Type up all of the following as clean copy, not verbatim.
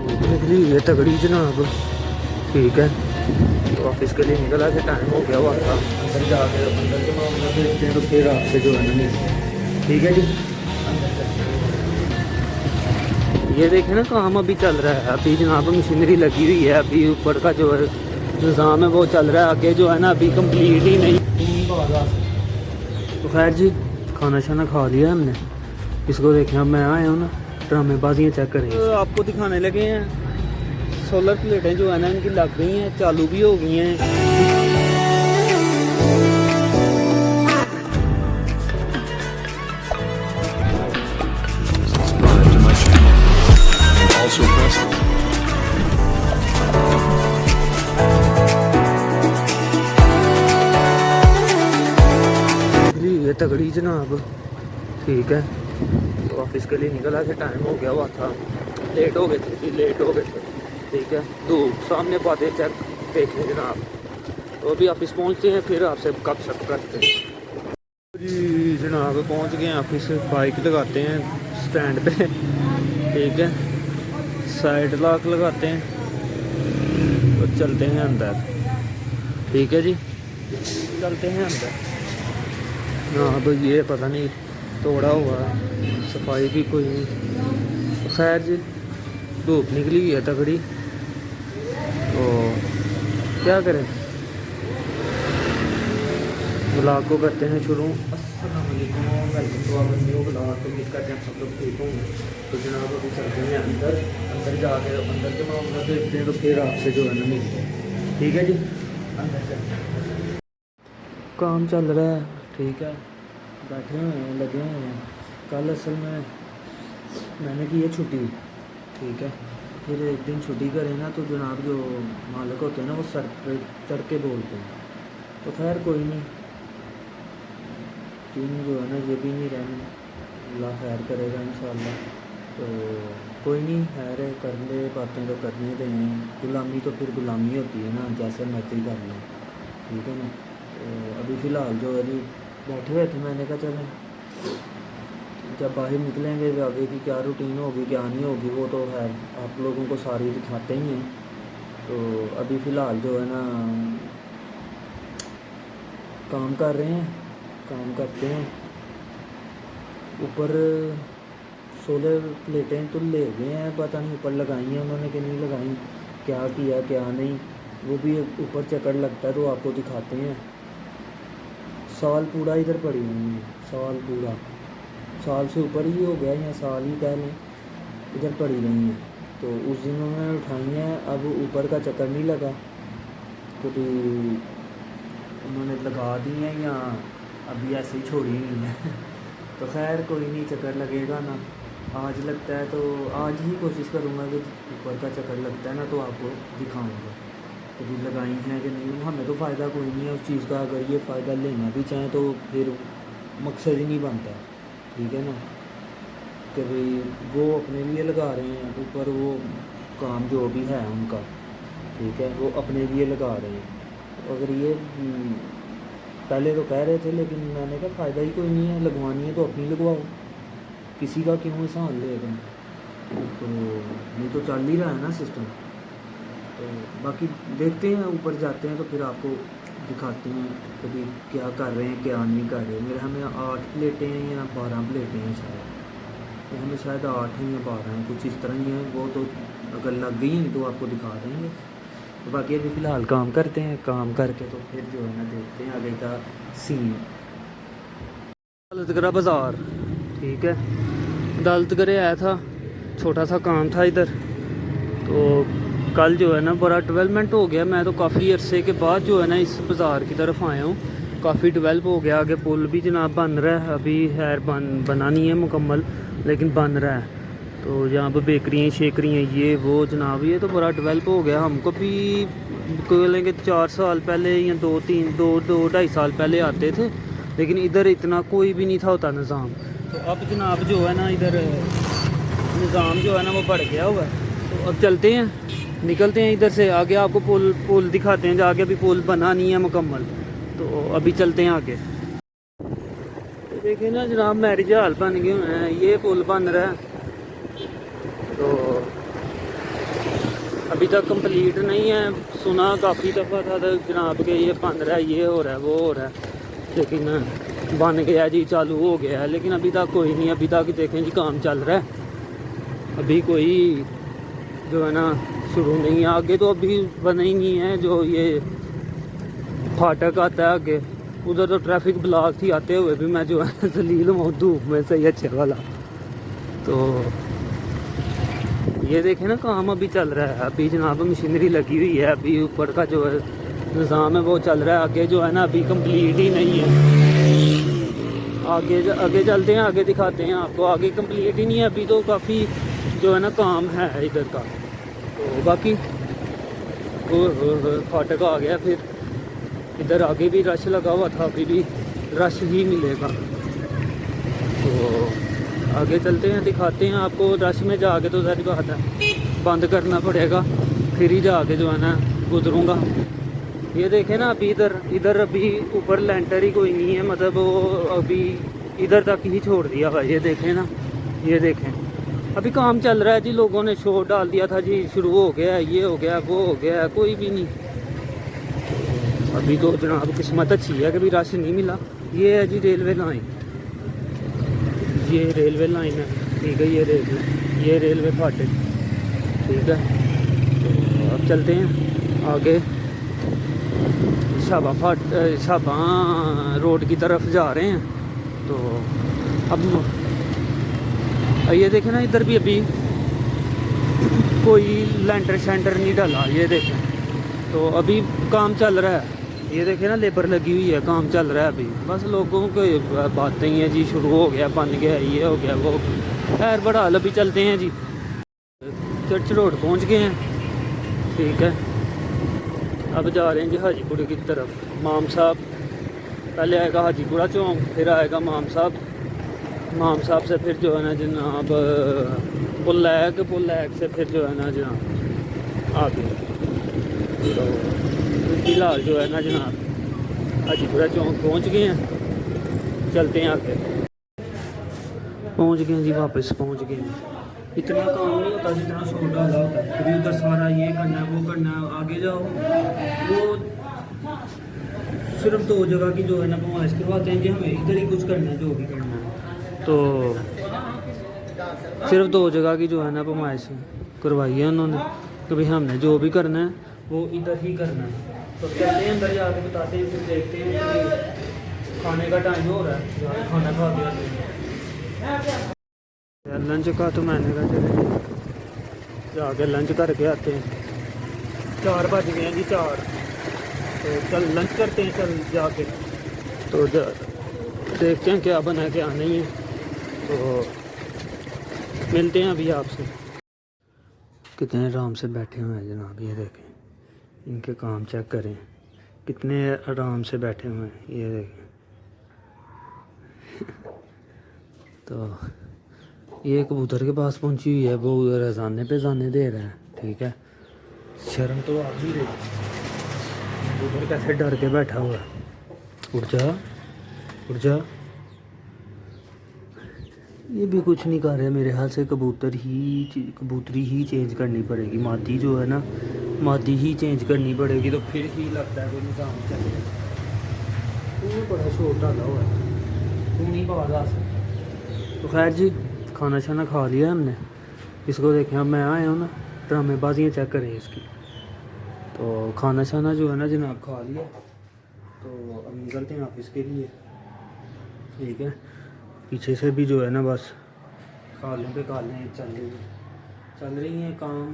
निकली ये तगड़ी जनाब। ठीक है, तो ऑफिस के लिए निकला से टाइम हो गया हुआ था। अंदर जाके अंदर के मामला देखते हैं तो फिर आपसे जो है ना मिलते। ठीक है जी, ये देखें ना काम अभी चल रहा है। अभी जनाब मशीनरी लगी हुई है, अभी ऊपर का जो है निज़ाम है वो चल रहा है। आगे जो है ना अभी कंप्लीट ही नहीं। तो खैर जी, खाना शाना खा लिया हमने। इसको देखें, अब मैं आया हूँ ना ड्रामेबाजियाँ चेक करें। तो आपको दिखाने लगे हैं सोलर प्लेटें जो है ना इनकी लग गई हैं, चालू भी हो गई हैं। Subscribe to my channel and also press ये तगड़ी जनाब। ठीक है, तो ऑफिस के लिए निकला से टाइम हो गया हुआ था। लेट हो गए थे जी, लेट हो गए थे। ठीक है, धूप सामने पाते चेक देखें जनाब। तो अभी ऑफिस पहुंचते हैं, फिर आपसे गपशप करते हैं जी। जनाब पहुंच गए ऑफिस, बाइक लगाते हैं स्टैंड पे। ठीक है, साइड लॉक लगाते हैं और चलते हैं अंदर। ठीक है जी, चलते हैं अंदर। हाँ तो ये पता नहीं तोड़ा हुआ, सफाई भी कोई नहीं। खैर जी, धूप निकली है तगड़ी, तो क्या करें। ब्लॉग को करते हैं शुरू। अस्सलाम वालेकुम, welcome to our new blog. तो उम्मीद करते हैं सब लोग ठीक होंगे। तो जनाब अभी चलते हैं अंदर। अंदर जाके अंदर के मामला देखते हैं तो फिर आपसे जो है ना मिलते हैं। ठीक है जी, अंदर चलते हैं। काम चल रहा है, ठीक है, बैठे हुए हैं, लगे हुए हैं। कल असल में मैंने की है छुट्टी। ठीक है, फिर एक दिन छुट्टी करें ना तो जनाब जो मालिक होते हैं ना वो सर पे चढ़ के बोलते हैं। तो खैर कोई नहीं, दिन जो है ना ये भी नहीं रहने, अल्लाह खैर करेगा इंशाल्लाह। तो कोई नहीं, खैर है, कर ले बातें तो करने दें। गुलामी तो फिर गुलामी होती है ना, जैसे मर्जी कर लें। ठीक है ना, तो अभी फ़िलहाल जो है जी बैठे हुए थे। मैंने कहा चलें, जब बाहर निकलेंगे तो आगे की क्या रूटीन होगी क्या नहीं होगी वो तो है आप लोगों को सारी दिखाते ही हैं। तो अभी फ़िलहाल जो है ना काम कर रहे हैं, काम करते हैं। ऊपर सोलर प्लेटें तो ले गए हैं, पता नहीं ऊपर लगाई हैं उन्होंने कि नहीं लगाई, क्या किया क्या नहीं, वो भी ऊपर चक्कर लगता है तो आपको दिखाते हैं। साल पूरा इधर पड़ी हुई है, साल पूरा, साल से ऊपर ही हो गया या साल ही कह लें, इधर पड़ी रही हैं। तो उस दिन उन्होंने उठाई हैं, अब ऊपर का चक्कर नहीं लगा, क्योंकि उन्होंने लगा दी हैं या अभी ऐसे ही छोड़ी हुई हैं। तो खैर कोई नहीं, चक्कर लगेगा ना। आज लगता है तो आज ही कोशिश करूँगा कि ऊपर का चक्कर लगता है ना तो आपको दिखाऊँगा कभी लगाई हैं कि नहीं। हमें तो फ़ायदा कोई नहीं है उस चीज़ का, अगर ये फ़ायदा लेना भी चाहें तो फिर मकसद ही नहीं बनता। ठीक है ना, कभी वो अपने लिए लगा रहे हैं ऊपर, वो काम जो भी है उनका, ठीक है, वो अपने लिए लगा रहे हैं। तो अगर ये पहले तो कह रहे थे, लेकिन मैंने कहा फ़ायदा ही कोई नहीं है, लगवानी है तो अपनी लगवाओ, किसी का क्यों एहसान लेगा। तो ये तो चल ही रहा है ना सिस्टम। तो बाकी देखते हैं, ऊपर जाते हैं तो फिर आपको दिखाते हैं कभी क्या कर रहे हैं क्या नहीं कर रहे। मेरे हमें 8 प्लेटें हैं या 12 प्लेटें हैं शायद, तो हमें शायद 8 हैं या 12 हैं, कुछ इस तरह ही हैं। वो तो अगर लग गई तो आपको दिखा देंगे। तो बाकी अभी फ़िलहाल काम करते हैं, काम करके तो फिर जो है ना देखते हैं आगे का सीन। दौलतगरा बाज़ार, ठीक है, दौलतगरे आया था, छोटा सा काम था इधर। तो कल जो है ना बड़ा डेवलपमेंट हो गया। मैं तो काफ़ी अरसे के बाद जो है ना इस बाज़ार की तरफ आया हूँ, काफ़ी डेवलप हो गया। आगे पुल भी जनाब बन रहा है, अभी खैर बना नहीं है मुकम्मल, लेकिन बन रहा है। तो यहाँ पर बेकरियाँ शेकरियाँ ये वो जनाब, ये तो बड़ा डेवलप हो गया। हमको भी बोलेंगे 4 साल पहले या 2-2.5 साल पहले आते थे, लेकिन इधर इतना कोई भी नहीं था होता निज़ाम। तो अब जनाब जो है ना इधर निज़ाम जो है ना वो बढ़ गया हुआ है। तो अब चलते हैं, निकलते हैं इधर से। आगे आपको पुल दिखाते हैं, आगे अभी पुल बना नहीं है मुकम्मल, तो अभी चलते हैं आगे। तो देखिए ना जनाब, मैरिज हाल बन गए हुए हैं, ये पुल बन रहा है। तो अभी तक कंप्लीट नहीं है। सुना काफ़ी दफ़ा था तो जनाब के ये बन रहा है, ये हो रहा है, वो हो रहा है, लेकिन बन गया जी, चालू हो गया है, लेकिन अभी तक कोई नहीं। अभी तक देखें जी काम चल रहा है, अभी कोई जो है ना शुरू नहीं है। आगे तो अभी बना ही नहीं है। जो ये फाटक आता है आगे, उधर तो ट्रैफिक ब्लॉक थी, आते हुए भी मैं जो है जलील हूँ धूप में से, अच्छे वाला। तो ये देखें ना काम अभी चल रहा है, अभी जनाब मशीनरी लगी हुई है, अभी ऊपर का जो है निज़ाम है वो चल रहा है। आगे जो है ना अभी कंप्लीट ही नहीं है। आगे चलते हैं, आगे दिखाते हैं आपको। आगे कंप्लीट ही नहीं है अभी, तो काफ़ी जो है ना काम है इधर का। तो बाकी फाटक आ गया, फिर इधर आगे भी रश लगा हुआ था, अभी भी रश ही मिलेगा। तो आगे चलते हैं, दिखाते हैं आपको। रश में जाके तो सारी बात है बंद करना पड़ेगा, फिर ही जाके जो है ना गुजरूँगा। ये देखें ना अभी इधर अभी ऊपर लेंटर ही कोई नहीं है, मतलब वो अभी इधर तक ही छोड़ दिया भाई। ये देखें ना, ये देखें अभी काम चल रहा है जी। लोगों ने शोर डाल दिया था जी, शुरू हो गया, ये हो गया, वो हो गया, कोई भी नहीं। अभी तो जनाब किस्मत अच्छी है कि भी रश नहीं मिला। ये है जी रेलवे लाइन, ये रेलवे लाइन है, ठीक है। ये रेलवे फाटक, ठीक है। तो अब चलते हैं आगे, शाबा रोड की तरफ जा रहे हैं। तो अब ये देखें ना, इधर भी अभी कोई लेंटर शेंटर नहीं डाला, ये देखें। तो अभी काम चल रहा है, ये देखें ना लेबर लगी हुई है, काम चल रहा है अभी। बस लोगों को बातें ही है जी, शुरू हो गया, बन गया, ये हो गया, वो। खैर बड़ा हाल, अभी चलते हैं जी। चर्च रोड पहुंच गए हैं, ठीक है। अब जा रहे हैं जी हाजीपुर की तरफ। माम साहब पहले आएगा हाजीपुरा चौक, फिर आएगा माम साहब से फिर जो है ना जनाब पुल लैक से फिर जो है ना जनाब आगे। तो फिलहाल जो है ना जनाब हाजीपुरा चौक पहुंच गए हैं, चलते हैं आगे। पहुंच गए हैं जी, वापस पहुंच गए हैं। इतना काम नहीं होता जितना शोर डाला होता है। कभी उधर सारा ये करना है, वो करना है, आगे जाओ। वो सिर्फ 2 जगह की जो है ना नुमाइश करवाते हैं कि हमें इधर ही कुछ करना है, जो भी करना है। तो सिर्फ 2 जगह की जो है ना नुमाइश करवाई है उन्होंने, कि भाई हमने जो भी करना है वो इधर ही करना है। तो चलते हैं अंदर, जाके बताते हैं, फिर देखते हैं कि खाने का टाइम हो रहा है, जाके खाना खा के आते हैं। लंच का तो मैंने कहा चले जाके लंच करके आते हैं। 4 बज गए हैं जी, 4। तो चल लंच करते हैं, चल जाके। तो देखते हैं क्या बना क्या नहीं है, तो मिलते हैं अभी आपसे। कितने आराम से बैठे हुए हैं जनाब, ये देखें, इनके काम चेक करें, कितने आराम से बैठे हुए हैं, ये देखें। तो ये कबूतर के पास पहुंची हुई है, वो उधर अजाने पे जाने दे रहा है, ठीक है। शर्म तो आ ही रही, कबूतर कैसे डर के बैठा हुआ है। उड़ जा। ये भी कुछ नहीं कर रहे मेरे हाल से। कबूतरी ही चेंज करनी पड़ेगी, मादी जो है ना, मादी ही चेंज करनी पड़ेगी, तो फिर ही लगता है कोई निज़ाम चलेगा। वो बड़ा शोर डाला हुआ है, तू नहीं बाहर आ सकता। तो खैर जी, खाना शाना खा लिया हमने। इसको देखें, अब मैं आया हूँ ना, ड्रामेबाजियाँ चेक करें इसकी। तो खाना शाना जो है ना जनाब खा लिया, तो अब निकलते हैं ऑफिस के लिए, ठीक है। पीछे से भी जो है ना बस खालें पे कालें चल रही हैं। काम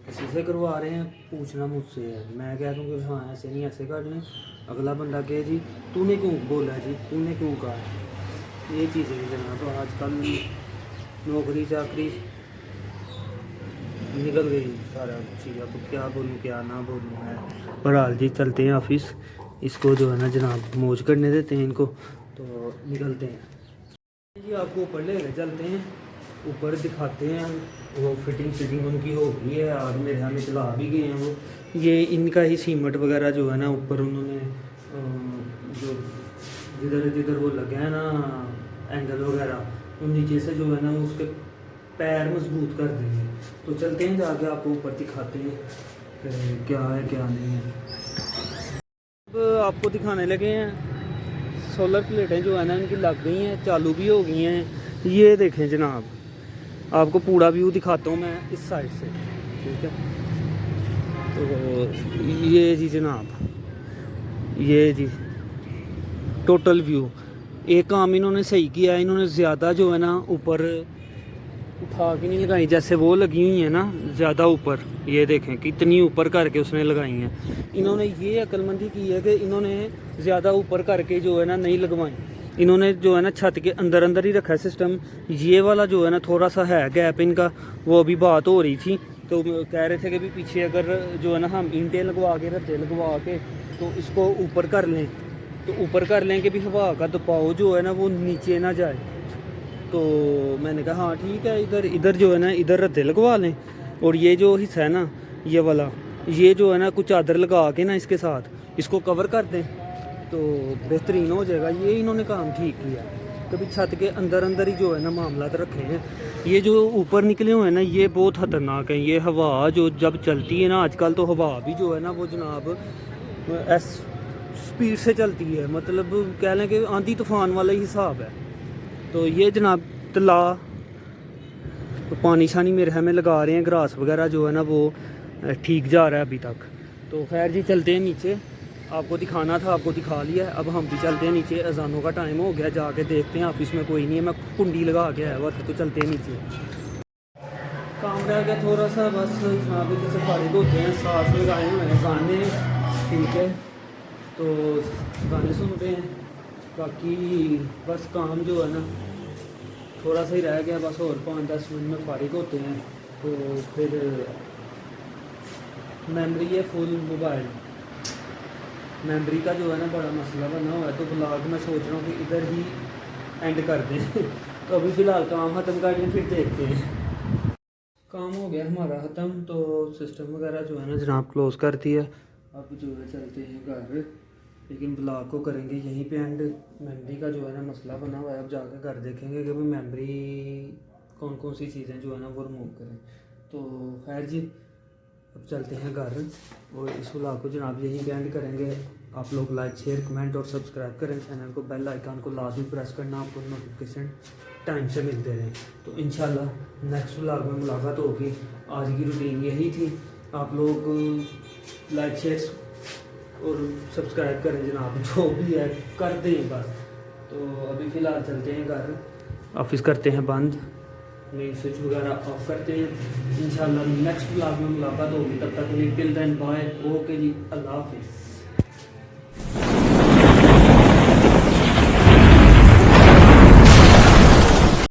किसी से करवा रहे हैं, पूछना मुझसे है। मैं कह दूँ कि हाँ ऐसे नहीं, ऐसे कर लें। अगला बंदा कहे जी तूने क्यों बोला जी, तूने क्यों कहा। ये चीज़ें हैं जनाब। तो आजकल नौकरी चाकरी निकल गई सारा चीज़। अब क्या बोलूँ क्या ना बोलूँ है। पर हाल जी चलते हैं ऑफिस, इसको जो है ना जनाब मौज करने देते हैं इनको, तो निकलते हैं जी। आपको ऊपर ले चलते हैं, ऊपर दिखाते हैं। वो फिटिंग उनकी हो गई है और मेरे यहाँ में चला भी गए हैं वो। ये इनका ही सीमेंट वगैरह जो है ना ऊपर उन्होंने जो जिधर वो लगे हैं ना एंगल वगैरह, तो नीचे से जो है ना उसके पैर मजबूत कर देंगे। तो चलते हैं जाके आपको ऊपर दिखाते हैं क्या है क्या नहीं है। अब आपको दिखाने लगे हैं सोलर प्लेटें जो है ना इनकी लग गई हैं, चालू भी हो गई हैं। ये देखें जनाब, आपको पूरा व्यू दिखाता हूँ मैं इस साइड से, ठीक है। तो ये जी जनाब, ये जी टोटल व्यू। एक काम इन्होंने सही किया है, इन्होंने ज़्यादा जो है ना ऊपर उठा के नहीं लगाई, जैसे वो लगी हुई है ना ज़्यादा ऊपर। ये देखें कितनी ऊपर करके उसने लगाई हैं। इन्होंने ये अक्लमंदी की है कि इन्होंने ज़्यादा ऊपर करके जो है ना नहीं लगवाई, इन्होंने जो है ना छत के अंदर अंदर ही रखा है सिस्टम। ये वाला जो है ना थोड़ा सा है गैप इनका, वो अभी बात हो रही थी। तो कह रहे थे कि भी पीछे अगर जो है ना हम ईंटें लगवा के रद्दे लगवा के तो इसको ऊपर कर लें, तो ऊपर कर लें कि भी हवा का दबाव जो है ना वो नीचे ना जाए। तो मैंने कहा हाँ ठीक है, इधर जो है ना इधर रद्दे लगवा लें, और ये जो हिस्सा है ना ये वाला, ये जो है ना कुछ चादर लगा के ना इसके साथ इसको कवर कर दें तो बेहतरीन हो जाएगा। ये इन्होंने काम ठीक किया। कभी छत के अंदर अंदर ही जो है ना मामला रखे हैं। ये जो ऊपर निकले हुए हैं ना ये बहुत ख़तरनाक है। ये हवा जो जब चलती है ना आजकल, तो हवा भी जो है ना वो जनाब स्पीड से चलती है, मतलब कह लें कि आंधी तूफान वाला ही हिसाब है। तो ये जनाब तला तो पानी शानी मेरे हमें लगा रहे हैं, ग्रास वगैरह जो है ना वो ठीक जा रहा है अभी तक। तो खैर जी चलते हैं नीचे, आपको दिखाना था आपको दिखा लिया। अब हम भी चलते हैं नीचे, अजानों का टाइम हो गया, जाके देखते हैं। ऑफिस में कोई नहीं है, मैं कुंडी लगा के आया हुआ था। तो चलते हैं नीचे, काम रह गया थोड़ा सा बस। जनाब जैसे फारिग होते हैं, साथ लगाए हुए हैं गाने, ठीक है, तो गाने सुनते हैं। बाकी बस काम जो है ना थोड़ा सा ही रह गया बस, और 5-10 मिनट में फारिग होते हैं। तो फिर मेमोरी है फुल, मोबाइल मेमोरी का जो है ना बड़ा मसला बना हुआ है। तो ब्लॉग मैं सोच रहा हूँ कि इधर ही एंड कर दें। तो अभी फ़िलहाल काम ख़त्म कर लें, फिर देखते हैं। काम हो गया हमारा ख़त्म, तो सिस्टम वगैरह जो है ना जनाब क्लोज़ कर दिया। अब जो है चलते हैं घर, लेकिन ब्लॉग को करेंगे यहीं पे एंड। मेमोरी का जो है ना मसला बना हुआ है, अब जाकर घर देखेंगे कि भाई मेमोरी कौन कौन सी चीज़ें जो है ना वो रिमूव करें। तो खैर जी अब चलते हैं घर, और इस व्लॉग को जनाब यहीं पे एंड करेंगे। आप लोग लाइक शेयर कमेंट और सब्सक्राइब करें चैनल को, बेल आइकन को लाजमी प्रेस करना, आपको नोटिफिकेशन टाइम से मिलते रहें। तो इंशाल्लाह नेक्स्ट व्लॉग में मुलाकात होगी। आज की रूटीन यही थी। आप लोग लाइक शेयर और सब्सक्राइब करें जनाब, जो भी है कर दें बस। तो अभी फ़िलहाल चलते हैं घर, ऑफिस करते हैं बंद, मेन स्विच वगैरह ऑफ करते हैं। इंशाल्लाह नेक्स्ट व्लॉग में मुलाकात होगी, तब तक टिल देन बाय, ओके जी, अल्लाह हाफिज़।